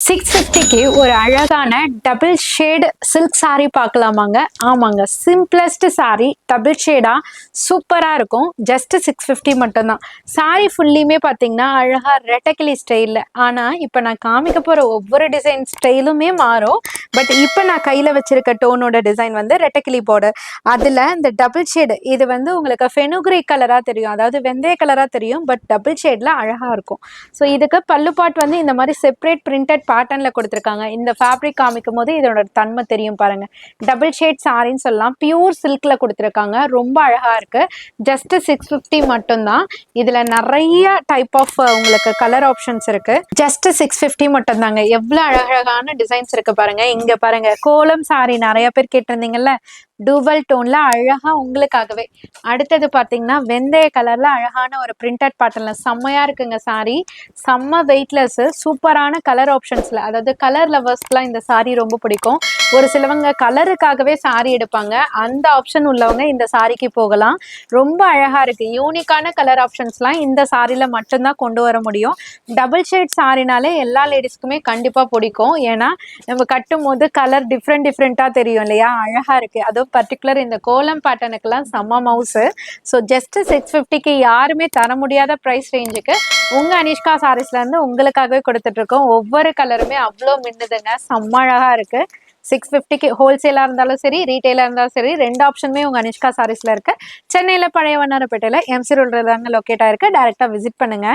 650க்கு ஒரு அழகான double shade silk sorry பார்க்கலாமாங்க. ஆமாங்க, சிம்பிளஸ்ட் சாரி டபுள் ஷேடா சூப்பரா இருக்கும். ஜஸ்ட் 650 மட்டும்தான். சாரி ஃபுல்லியுமே பார்த்தீங்கன்னா அழகா ரெட்டக்கிளி ஸ்டைலில். ஆனால் இப்போ நான் காமிக்க போகிற ஒவ்வொரு டிசைன் ஸ்டைலுமே மாறும். பட் இப்போ நான் கையில் வச்சிருக்க டோனோட டிசைன் வந்து ரெட்டக்கிளி பார்டர். அதில் இந்த டபுள் ஷேடு இது வந்து உங்களுக்கு ஃபெனுக்ரி கலராக தெரியும், அதாவது வெந்தய கலராக தெரியும். பட் டபுள் ஷேடில் அழகாக இருக்கும். ஸோ இதுக்கு பல்லு பாட் வந்து இந்த மாதிரி செப்பரேட் பிரிண்டட் பேட்டர்ன்ல கொடுத்துருக்காங்க. இந்த ஃபேப்ரிக் காமிக்கும் போது இதோட தன்மை தெரியும் பாருங்க. டபுள் ஷேட் சாரின்னு சொல்லலாம். பியூர் சில்க்ல கொடுத்துருக்காங்க. ரொம்ப அழகா இருக்கு. ஜஸ்ட் 650 மட்டும்தான். இதுல நிறைய டைப் ஆஃப் உங்களுக்கு கலர் ஆப்ஷன்ஸ் இருக்கு. ஜஸ்ட் 650 மட்டும் தாங்க. எவ்வளவு அழகழகான டிசைன்ஸ் இருக்கு பாருங்க. இங்க பாருங்க, கோலம் சாரி நிறைய பேர் கேட்டிருந்தீங்கல்ல, டூவல் டோன்ல அழகா உங்களுக்காகவே. அடுத்தது பாத்தீங்கன்னா வெந்தய கலர்ல அழகான ஒரு பிரிண்டட் பேட்டர்ன்ல செம்மையா இருக்குங்க சாரி. செம்ம வெயிட்லெஸ், சூப்பரான கலர் ஆப்ஷன்ஸ்ல, அதாவது கலர் லவர்ஸ்க்குலாம் இந்த சாரி ரொம்ப பிடிக்கும். ஒரு சிலவங்க கலருக்காகவே சாரி எடுப்பாங்க. அந்த ஆப்ஷன் உள்ளவங்க இந்த சாரிக்கு போகலாம். ரொம்ப அழகா இருக்கு. யூனிக்கான கலர் ஆப்ஷன்ஸ்லாம் இந்த சாரில மட்டும்தான் கொண்டு வர முடியும். டபுள் ஷேட் சாரினாலே எல்லா லேடிஸ்க்குமே கண்டிப்பா பிடிக்கும். ஏன்னா நம்ம கட்டும் போது கலர் டிஃப்ரெண்டா தெரியும் இல்லையா? அழகா இருக்கு. அதுவும் பர்டிகுலர் இந்த கோலம் பேட்டர்னுக்கெல்லாம் செம்ம மவுசு. ஸோ ஜஸ்ட் 650க்கு யாருமே தர முடியாத ப்ரைஸ் ரேஞ்சுக்கு உங்க அனிஷ்கா சாரீஸ்ல இருந்து உங்களுக்காகவே கொடுத்துட்டு இருக்கோம். ஒவ்வொரு கலருமே அவ்வளோ மின்னுதுங்க. செம்ம அழகா இருக்கு. 650க்கு ஹோல்சேலா இருந்தாலும் சரி, ரீட்டைலா இருந்தாலும் சரி, ரெண்டு ஆப்ஷனுமே உங்க அனிஷ்கா சாரீஸ்ல இருக்கு. சென்னையில பழைய வண்ணாரப்பேட்டையில எம்சி ரோட்ல தாங்க லொக்கேட் ஆயிருக்கு. டைரக்டா விசிட் பண்ணுங்க.